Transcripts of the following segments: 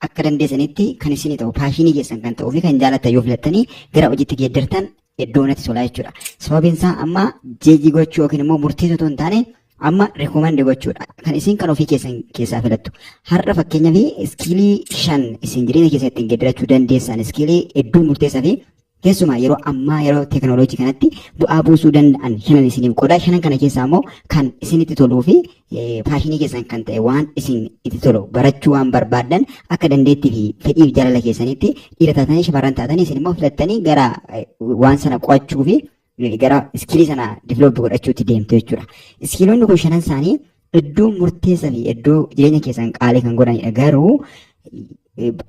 akka dandeessanitti kan isin ta'u paashinii keessan kan ta'uu fi kan jaalatan yoo filattanii gara hojiitti geeddartan iddoo natti tolaa jechuudha. Sababiin isaa amma jeejii gochuu yookiin immoo murteessoo otoo hin taane amma reekoomandi gochuudha. Kan isin kan ofii keessaa filattu. Har'a fakkeenyaaf iskiilii 5 isin jireenya keessatti ittiin geeddarachuu dandeessan iskiilii hedduu murteessaa fi keessumaa yeroo ammaa yeroo teekinooloojii kanatti bu'aa buusuu danda'an shanan isiniif qooda. Shanan kana keessaa immoo kan isinitti toluu fi paashinii keessan kan ta'e waan isin itti tolu barachuu waan barbaadan akka dandeettii fi fedhiif jaalala keessanitti dhiira taatanii shamarran taatanii isin immoo filattanii gara waan sana qo'achuu fi gara iskilii sana divilooppii godhachuutti deemtu jechuudha. Iskiloonni kun shanan isaanii iddoo murteessaa fi iddoo jireenya keessan qaalii kan godhanidha. Garuu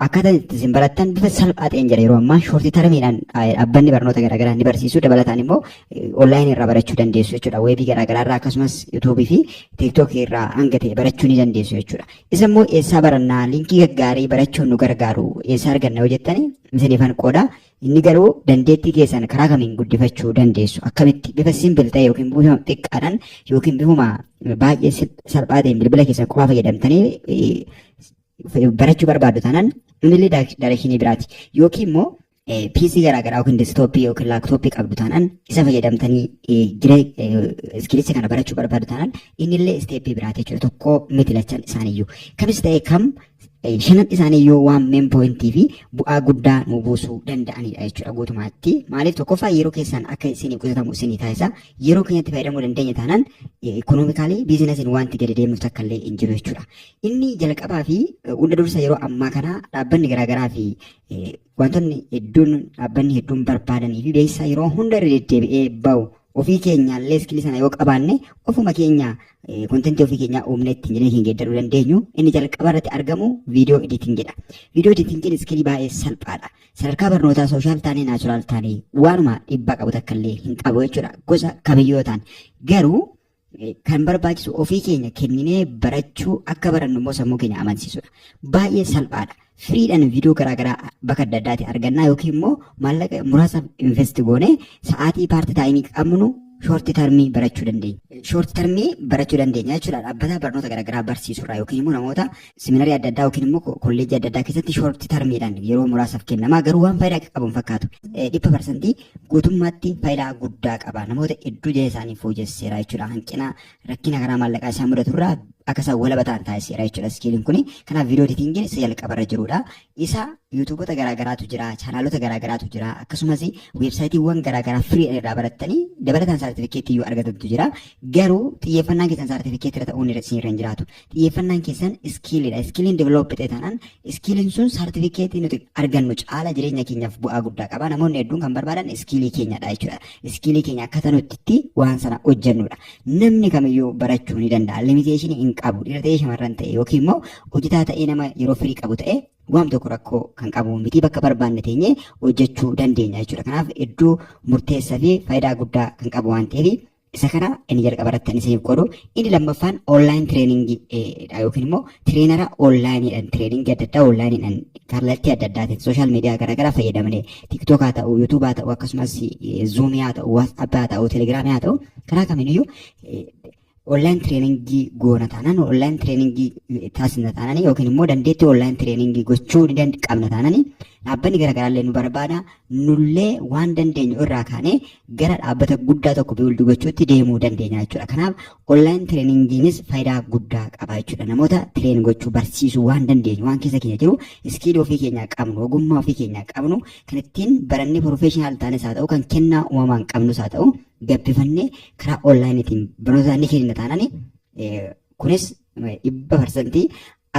akkaataan itti isin barattan bifa salphaa ta'een jira yeroo ammaa shoortii tarmiidhaan dhaabbanni barnoota garaagaraa ni barsiisu dabalataan immoo onlaayinii irraa barachuu dandeessu jechuudha. Weebii garaagaraa irraa akkasumas yuutuubii fi tiiktookii irraa hanga ta'e barachuu ni dandeessu jechuudha. Isa immoo eessaa barannaa liinkii gaggaarii barachuun nu gargaaru eessaa arganna yoo jettanii misiniifan qooda. Inni garuu dandeettii keessan karaa kamiin guddifachuu dandeessu akkamitti bifa simbil ta'e yookiin bifuma xiqqaadhaan yookiin bifuma baay'ee salphaa ta'een bilbila keessan qofaa fayyadamtanii barachuu barbaadu taanaan innillee daarekshinii biraati. Yookiin immoo PC garaagaraa yookiin deeskitooppii yookiin laaptooppii qabdu taanaan isa fayyadamtanii iskilicha kana barachuu barbaadu taanaan innillee isteeppii biraati jechuudha. Tokko miti lachan isaaniiyyuu. Kamis ta'e kam shanan isaaniiyyuu waan meen poointii fi bu'aa guddaa nu buusuu danda'anidha jechuudha guutumaatti. Maaliif tokkoffaa yeroo keessan akka isinii qusatamu isinii taasisa. Yeroo keenyatti fayyadamuu dandeenya taanaan ikoonoomikaalii biizinasiin wanti gadi deemuuf takka illee hin jiru jechuudha. Inni jalqabaa fi hunda dursa yeroo ammaa kana dhaabbanni garaagaraa fi wantoonni hedduun dhaabbanni hedduun barbaadanii fi beeksisaa yeroo hunda irra deddeebi'ee bahu ofii keenyaallee iskilii sana yoo qabaanne ofuma keenya kontentii ofii keenyaa uumne ittiin jireenya keenya geeddaruu dandeenyu. Inni jalqaba irratti argamu viidiyoo editingidha. Viidiyoo editingiin iskilii baay'ee salphaadha. Sadarkaa barnootaa sooshaal taanee naachuraal taanee waanuma dhiibbaa qabu takka illee hin qabu jechuudha. Gosa kamiyyoo ta'an garuu kan barbaachisu ofii keenya kenninee barachuu akka barannu immoo sammuu keenya amansiisudha. Baay'ee salphaadha. Firiidhaan viidiyoo garaagaraa bakka adda addaatti argannaa yookiin immoo maallaqa muraasa investi goone sa'aatii paartii taayimii qabnu shoortii tarmii barachuu dandeenya. Shoortii tarmii barachuu dandeenya jechuudha. Dhaabbata barnoota garaagaraa barsiisurraa yookiin immoo namoota seminarii adda addaa yookiin immoo kolleejii adda addaa keessatti shoortii tarmiidhaan yeroo muraasaaf kennamaa garuu waan faayidaa qabu hin fakkaatu. 100% guutummaatti faayidaa guddaa qaba. Namoota hedduu jireenya isaanii fooyyesseera jechuudha. Hanqina rakkina karaa maallaqaa isaan mudaturraa akka isaan walaba ta'an taasiseera jechuudha iskiliin kuni. Kanaaf viidiyoo editingiin isa jalqabarra jirudha. Isa yuutuubota garaagaraatu jira, chaanaalota garaagaraatu jira, akkasumas weebsaayitiiwwan garaagaraa firiidhaan irraa barattanii dabalataan saartifikeettii iyyuu argatantu jira. Garuu xiyyeeffannaan keessan saartifikeettira ta'uun isin hin jiraatu. Xiyyeeffannaan keessan iskiliidha. Iskiliin divilooppii ta'e taanaan iskiliin sun saartifikeettii nuti argannu caala jireenya keenyaaf bu'aa guddaa qaba. Namoonni hedduun kan barbaadan iskilii keenyadha jechuudha. Iskilii keenya akka nuti waan sana hojjennudha. Namni kamiyyuu barachuu ni danda'a. Limiteeshinii hin qabu. Dhiira ta'ee shamarran ta'e yookiin immoo hojjetaa ta'ee nama yeroo firii qabu ta'e waan tokko rakkoo kan qabu miti bakka barbaanne teenyee hojjechuu dandeenya jechuudha. Kanaaf hedduu murteessaa fi faayidaa guddaa kan qabu waan ta'eef isa kana inni jalqaba irratti isiniif godhu. Inni lammaffaan onlaayin tireeningii yookiin immoo tireenara onlaayiniidhaan tireeningii adda addaa onlaayiniidhaan kallattii adda addaatiin sooshaal miidiyaa garaagaraa fayyadamnee tiiktook haa ta'u yuutuub haa ta'u akkasumas zuumii haa ta'u waatsaappii haa ta'u teelegiraamii haa ta'u karaa kamiiniyyuu onlaayin tireeningii goona taanaan onlaayin tireeningii taasisna taanaan yookiin immoo dandeettii onlaayin tireeningii gochuu ni qabna taanaan dhaabbanni garaagaraallee nu barbaada nullee waan dandeenyu irraa kaanee gara dhaabbata guddaa tokko biildi gochuutti deemuu dandeenya jechuudha. Kanaaf onlaayin tireeningiinis faayidaa guddaa qaba jechuudha. Namoota tireen gochuu barsiisuu waan dandeenyu waan keessa keenya jiru iskiilii ofii keenyaa qabnu ogummaa ofii keenyaa qabnu kan ittiin barannee pirofeeshinaal taanes haa ta'u kan kennaa uumamaan qabnus haa ta'u gabbifannee karaa onlaayiniitiin barnoota ni kenna taanaan kunis 100%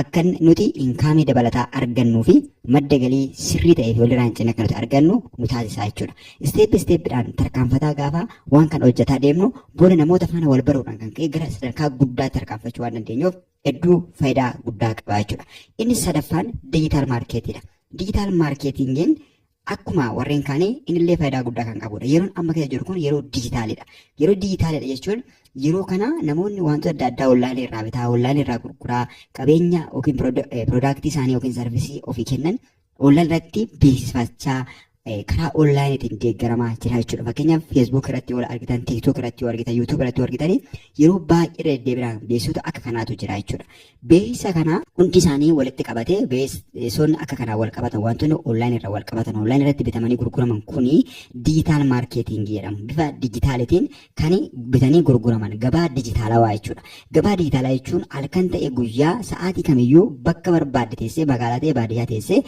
akka nuti inkaamii dabalataa argannuu fi madda galii sirrii ta'ee fi walirraa hin cinne akka nuti argannu nu taasisaa jechuudha. Isteeppiidhaan tarkaanfataa gaafa waan kan hojjetaa deemnu booda namoota faana wal baruudhaan kan ka'e gara sadarkaa guddaatti tarkaanfachuu waan dandeenyuuf hedduu faayidaa guddaa qaba jechuudha. Inni sadaffaan diijitaal maarkeetiidha. Diijitaal maarkeetingiin akkuma warreen kaanii innillee faayidaa guddaa kan qabudha. Yeroon amma keessa jiru kun yeroo diijitaalidha. Yeroo diijitaalidha jechuun yeroo kana namoonni wantoota adda addaa onlaayinii irraa bitaa, onlaayinii irraa gurguraa, qabeenya yookiin piroodaaktii isaanii yookiin sarvisii ofii kennan onlaayinii irratti beeksifachaa karaa onlaayiniitiin deeggaramaa jira jechuudha. Fakkeenyaaf feesbuuk irratti yoo argitan, tiiktook irratti yoo argitan, yuutuub irratti yoo argitan yeroo baay'ee deddeebiidhaan beeksisa akka kanaatu jira jechuudha. Beeksisa kana hundi isaanii walitti qabatee beeksisoonni akka kanaa wal qabatan wantoonni onlaayinii irraa wal qabatan onlaayinii irratti bitamanii gurguraman kuni diijitaal maarkeetingii jedhamu. Bifa diijitaalitiin kan bitanii gurguraman gabaa diijitaalawaa jechuudha. Gabaa diijitaalaa jechuun halkan ta'e guyyaa sa'aatii kamiyyuu bakka barbaadde teessee magaalaa ta'e baadiyyaa teessee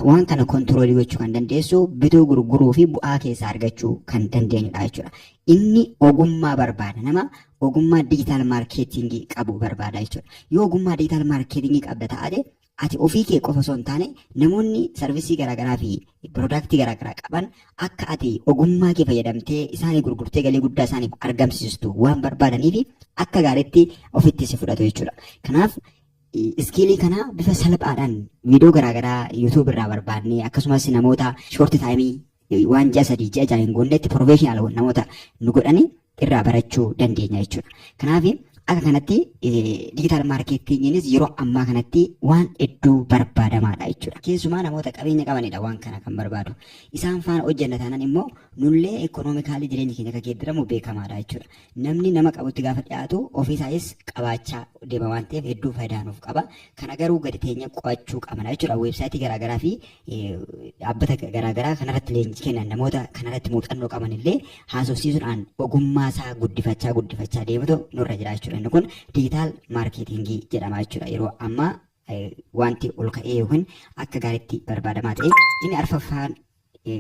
waan kana kontiroolii gochuu kan dandeessu bituu gurguruu fi bu'aa keessaa argachuu kan dandeenyudha jechuudha. Inni ogummaa barbaada, nama ogummaa diijitaal maarkeetingii qabu barbaada jechuudha. Yoo ogummaa diijitaal maarkeetingii qabda taate ati ofii kee qofa osoo hin taane namoonni sarvisii garaagaraa fi piroodaaktii garaagaraa qaban akka ati ogummaa kee fayyadamtee isaanii gurgurtee galii guddaa isaaniif argamsiistu waan barbaadaniif akka gaariitti ofitti si fudhatu jechuudha. Kanaaf iskiilii kana bifa salphaadhaan viidiyoo garaagaraa yuutuub irraa barbaadnee akkasumas namoota shoorti taayimii waan ji'a 3 ji'a 6 hin goonnetti pirofeeshinaal namoota nu godhanii irraa barachuu dandeenya jechuudha. Kanaaf akka kanatti diijitaal maarkeetingiinis yeroo ammaa kanatti waan hedduu barbaadamaadha jechuudha. Keessumaa namoota qabeenya qabanidha waan kana kan barbaadu. Isaan faana hojjenna taanaan immoo nullee ikoonoomikaalii jireenya keenya akka geeddaramu beekamaadha jechuudha. Namni nama qabutti gaafa dhiyaatu ofiisaayis qabaachaa deema waan ta'eef hedduu faayidaa nuuf qaba. Kana garuu gadi teenya qo'achuu qabna jechuudha. Weebsaayitii garaagaraa fi dhaabbata garaagaraa kanarratti leenjii kennan namoota kanarratti muuxannoo qaban illee haasofsiisuudhaan ogummaa isaa guddifachaa deemutu nurra jira jechuudha. Inni kun diijitaal maarkeetingii jedhama jechuudha. Yeroo ammaa wanti ol ka'ee yookiin akka gaariitti barbaadamaa ta'e inni arfaffaan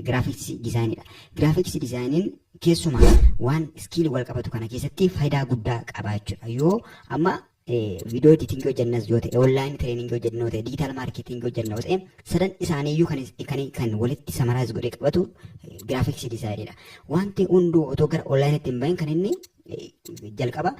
giraafiksii diizaayiniidha. Giraafiksii diizaayiniin keessumaa waan iskiilii wal qabatu kana keessatti faayidaa guddaa qaba jechuudha. Yoo amma viidiyoo editingii hojjennas yoo ta'e, onlaayinii tireeningii hojjennu yoo ta'e, diijitaal maarkeetingii hojjennu yoo ta'e, sadan isaaniiyyuu kan walitti samaraas godhee qabatu giraafiksii diizaayiniidha. Wanti hunduu otoo gara onlaayiniitti hin bahin kan inni jalqaba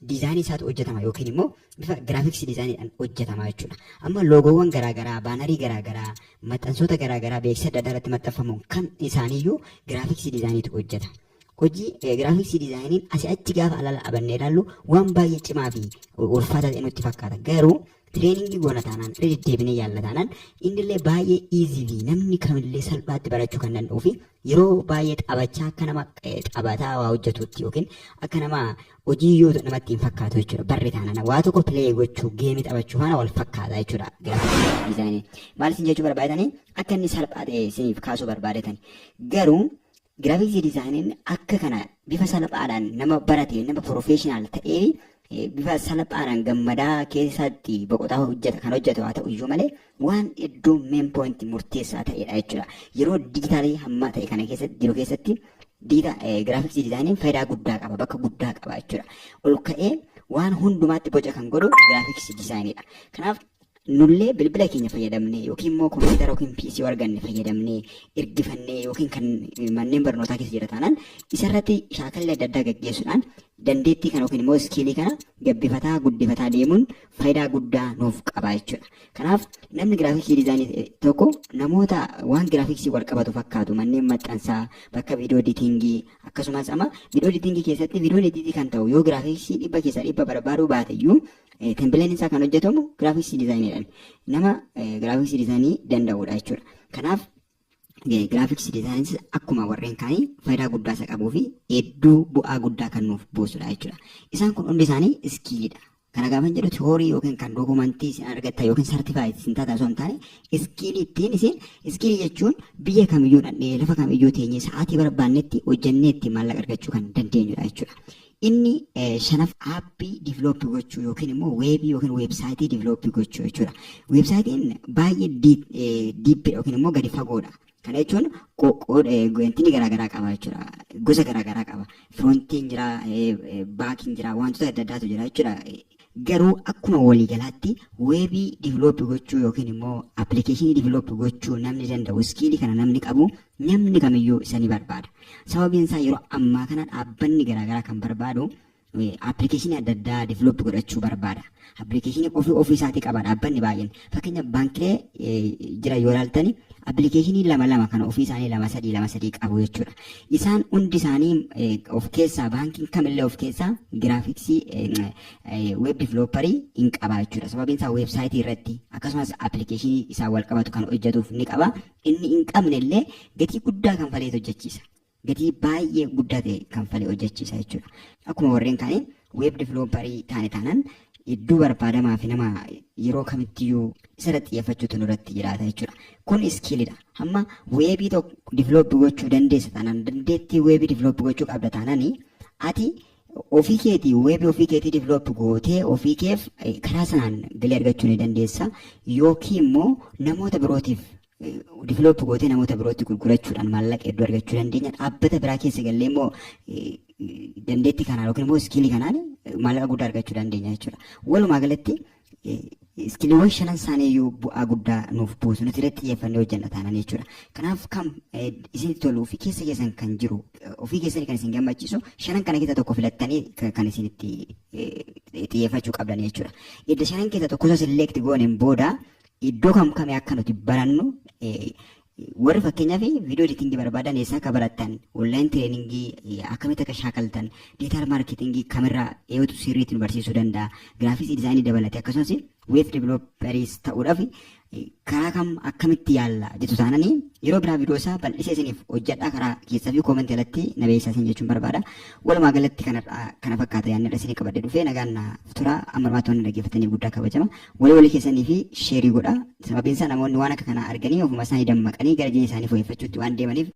diizaayinii isaatu hojjetama yookiin immoo bifa giraafiksii diizaayiniidhaan hojjetama jechuudha. Amma loogoowwan garaagaraa, baanarii garaagaraa, maxxansoota garaagaraa beeksisa adda addaa irratti maxxanfamu kan isaaniiyyuu giraafiksii diizaayiniitu hojjeta. Hojii giraafiksii diizaayiniin asii achi gaafa alala abannee ilaallu waan baay'ee cimaa fi ulfaataa ta'e nutti fakkaata. Garuu tireeningii goona taanaan deddeebinee yaalla taanaan innillee baay'ee iizii fi namni kamillee salphaatti barachuu kan danda'uu fi yeroo baay'ee taphachaa akka nama taphataa waa hojjetutti yookiin akka nama hojii yoo namatti hin fakkaatu jechuudha. Barri taanaan waa tokko pilee gochuu geemii taphachuu faana wal fakkaata jechuudha. Giraafiksii diizaayinii maal isin jechuu barbaadanii akka inni salphaa ta'e isiniif kaasuu barbaadetan garuu giraafiksii diizaayiniin akka kana bifa salphaadhaan nama barate nama pirofeeshinaal ta'ee bifa salphaadhaan gammadaa keessatti boqotaa kan hojjetu haa ta'u iyyuu malee waan hedduu meen poointii murteessaa ta'edha jechuudha. Yeroo diijitaalii hammaa ta'e kana keessatti jiru keessatti giraafiksii diizaayiniin faayidaa guddaa qaba, bakka guddaa qaba jechuudha. Ol ka'ee waan hundumaatti boca kan godhu giraafiksii diizaayiniidha. Kanaaf nullee bilbila keenya fayyadamnee yookiin immoo kompiitara yookiin piisii arganne fayyadamnee ergifannee yookiin kan manneen barnootaa keessa jira taanaan isarratti shaakalli adda addaa gaggeessuudhaan dandeettii kana yookiin immoo iskiilii kana gabbifataa guddifataa deemuun faayidaa guddaa nuuf qaba jechuudha. Kanaaf namni giraafiksii diizaayinii tokko namoota waan giraafiksii wal qabatu fakkaatu manneen maxxansaa bakka viidiyoo editingii akkasumas amma viidiyoo editingii keessatti viidiyoo editingii kan ta'u yoo giraafiksii 100 barbaaduu baateyyuu tempileen isaa kan hojjetamu giraafiksii diizaayiniidhaan nama giraafiksii diizaayinii danda'udha jechuudha. Kanaaf giraafiksii diizaayiniin akkuma warreen kaanii faayidaa guddaa isa qabuu fi hedduu bu'aa guddaa kan nuuf buusudha jechuudha. Isaan kun hundi isaanii iskiiliidha. Kana gaafa jedhu tiyoorii yookiin kan dookumantii isin argatta yookiin sartifaayit isin taata osoo hin taane iskiilii ittiin isin iskiilii jechuun biyya kamiyyuu dhandhee lafa kamiyyuu teenyee sa'aatii barbaannetti hojjennee ittiin maallaqa argachuu kan dandeenyudha jechuudha. Inni shanaf aappii diivilooppii gochuu yookiin immoo weebii yookiin weebsaayitii diivilooppii gochuu jechuudha. Weebsaayitiin baay'ee diippii yookiin immoo gadi fagoodha. Kana jechuun wantoonni garaagaraa qaba jechuudha. Gosa garaagaraa qaba. Firoontiin jira, baakiin jira, wantoota adda addaatu jira jechuudha. Garuu akkuma waliigalaatti weebii diivilooppii gochuu yookiin immoo appilikeeshinii diivilooppii gochuu namni danda'u iskiilii kana namni qabu namni kamiyyuu isa ni barbaada. Sababiin isaa yeroo ammaa kana dhaabbanni garaagaraa kan barbaadu appilikeeshinii adda addaa diivilooppii godhachuu barbaada. Appilikeeshinii ofii isaatii qaba dhaabbanni baay'een. Fakkeenyaaf baankilee jira yoo ilaaltani appilikeeshinii lama kana ofii isaanii lama sadii qabu jechuudha. Isaan hundi isaanii of keessaa baankiin kamillee of keessaa giraafiksii web divelopperii hin qaba jechuudha. Sababiin isaa weebsaayitii irratti akkasumas appilikeeshinii isaa wal qabatu kan hojjetuuf ni qaba. Inni hin qabne illee gatii guddaa kan falee hojjechiisa. Gatii baay'ee guddaa ta'e kan falee hojjechiisa jechuudha. Akkuma warreen kaanii web divelopperii taanaan iddoo barbaadamaa fi nama yeroo kamittiyuu isarratti xiyyeeffachuutu nurratti jiraata jechuudha. Kun iskiilidha. Amma weebii tokko divelop gochuu dandeessa taanaan dandeettii weebii divelop gochuu qabda taanaan ati ofii keetii weebii ofii keetii divelop gootee ofii keef karaa sanaan galii argachuu ni dandeessa yookiin immoo namoota birootiif divelop gootee namoota birootti gurgurachuudhaan maallaqa hedduu argachuu dandeenya. Dhaabbata biraa keessa gallee immoo dandeettii kanaan yookiin immoo iskiilii kanaan maallaqa guddaa argachuu dandeenya jechuudha. Walumaa galatti iskiliiwwan shanan isaaniiyyuu bu'aa guddaa nuuf buusu nuti irratti xiyyeeffannee hojjenna taanaan jechuudha. Kanaaf kam isinitti tolu ofii keessa keessan kan jiru ofii keessanii kan isin gammachiisu shanan kana keessa tokko filattanii kan isinitti xiyyeeffachuu qabdan jechuudha. Edda shanan keessa tokko select gooneen booda iddoo kamii akka nuti barannu warri fakkeenyaaf viidiyoo editingii barbaadan eessaa akka barattan onlaayin tireeningii akkamitti akka shaakaltan diijitaal maarketingii kamirraa eeguutu sirriitti nu barsiisuu danda'a. Giraafiksii diizaayinii dabalatee akkasumas weeb diveloperiis ta'uudhaaf karaa kam akkamitti yaalla jettu taananii yeroo biraa viidiyoo isaa bal'isee isiniif hojjedhaa karaa keessaa fi koomentii irratti na beeksisaa isin jechuun barbaada. Walumaa galatti kana fakkaata yaadni isinii qabadde dhufee nagaan turaa amma hirmaattoonni dhaggeeffatanii guddaa kabajama. Walii keessanii fi sheerii godhaa. Sababiin isaa namoonni waan akka kanaa arganii ofuma isaanii dammaqanii gara jireenya isaanii fooyyeffachuutti waan deemaniif